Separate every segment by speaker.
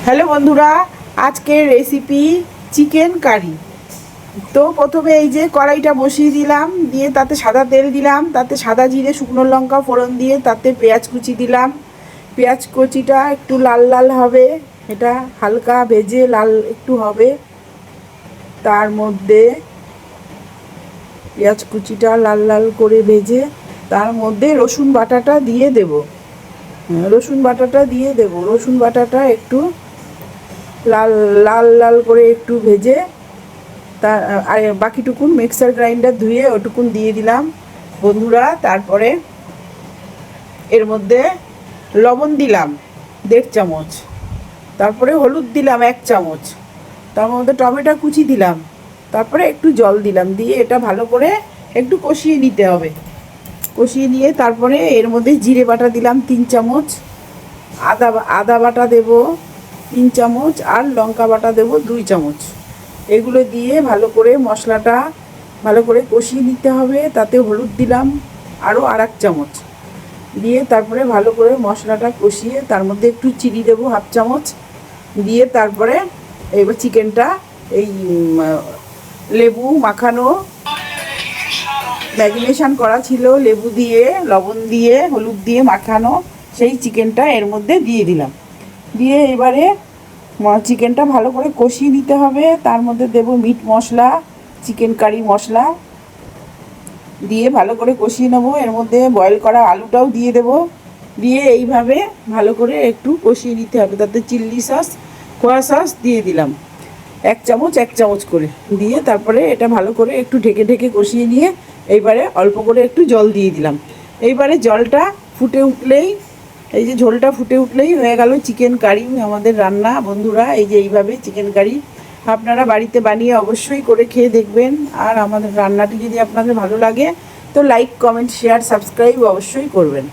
Speaker 1: Hello বন্ধুরা, আজকের recipe chicken curry. তো প্রথমে এই যে কড়াইটা বসিয়ে দিলাম, দিয়ে তাতে সাদা তেল দিলাম, তাতে সাদা জিরে শুকনো লঙ্কা ফোড়ন দিয়ে তাতে পেঁয়াজ কুচি দিলাম। পেঁয়াজ কুচিটা একটু লাল লাল হবে, এটা হালকা ভেজে লাল একটু হবে। তার মধ্যে পেঁয়াজ কুচিটা লাল লাল করে ভেজে তার মধ্যে রসুন বাটাটা দিয়ে দেব। রসুন বাটাটা একটু লাল লাল লাল করে একটু ভেজে তার আর বাকিটুকুন মিক্সার গ্রাইন্ডার ধুয়ে ওটুকুন দিয়ে দিলাম বন্ধুরা। তারপরে এর মধ্যে লবণ দিলাম 1.5 চামচ, তারপরে হলুদ দিলাম 1 চামচ, তার মধ্যে টমেটো কুচি দিলাম, তারপরে একটু জল দিলাম, দিয়ে এটা ভালো করে একটু কষিয়ে নিতে হবে। কষিয়ে নিয়ে তারপরে এর মধ্যে জিরে বাটা দিলাম 3 চামচ, আদা বাটা দেব 3 চামচ, আর লঙ্কা বাটা দেব 2 চামচ। এগুলো দিয়ে ভালো করে মশলাটা ভালো করে কষিয়ে নিতে হবে। তাতে হলুদ দিলাম আরও 1 চামচ, দিয়ে তারপরে ভালো করে মশলাটা কষিয়ে তার মধ্যে একটু চিনি দেবো 1/2 চামচ, দিয়ে তারপরে এবার চিকেনটা এই লেবু মাখানো ম্যারিনেশন করা ছিল, লেবু দিয়ে লবণ দিয়ে হলুদ দিয়ে মাখানো সেই চিকেনটা এর মধ্যে দিয়ে দিলাম। দিয়ে এবারে চিকেনটা ভালো করে কষিয়ে নিতে হবে। তার মধ্যে দেব মিট মশলা, চিকেন কারি মশলা দিয়ে ভালো করে কষিয়ে নেবো। এর মধ্যে বয়েল করা আলুটাও দিয়ে দেব, দিয়ে এইভাবে ভালো করে একটু কষিয়ে নিতে হবে। তাতে চিলি সস, খোয়া সস দিয়ে দিলাম 1 চামচ করে, দিয়ে তারপরে এটা ভালো করে একটু ঢেকে ঢেকে কষিয়ে নিয়ে এইবারে অল্প করে একটু জল দিয়ে দিলাম। এইবারে জলটা ফুটে উঠলেই, এই যে ঝোলটা ফুটে উঠলেই হয়ে গেল চিকেন কারি আমাদের রান্না বন্ধুরা। এই যে এইভাবে চিকেন কারি আপনারা বাড়িতে বানিয়ে অবশ্যই করে খেয়ে দেখবেন। আর আমাদের রান্নাটি যদি আপনাদের ভালো লাগে তো লাইক, কমেন্ট, শেয়ার, সাবস্ক্রাইব অবশ্যই করবেন।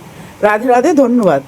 Speaker 1: রাধে রাধে, ধন্যবাদ।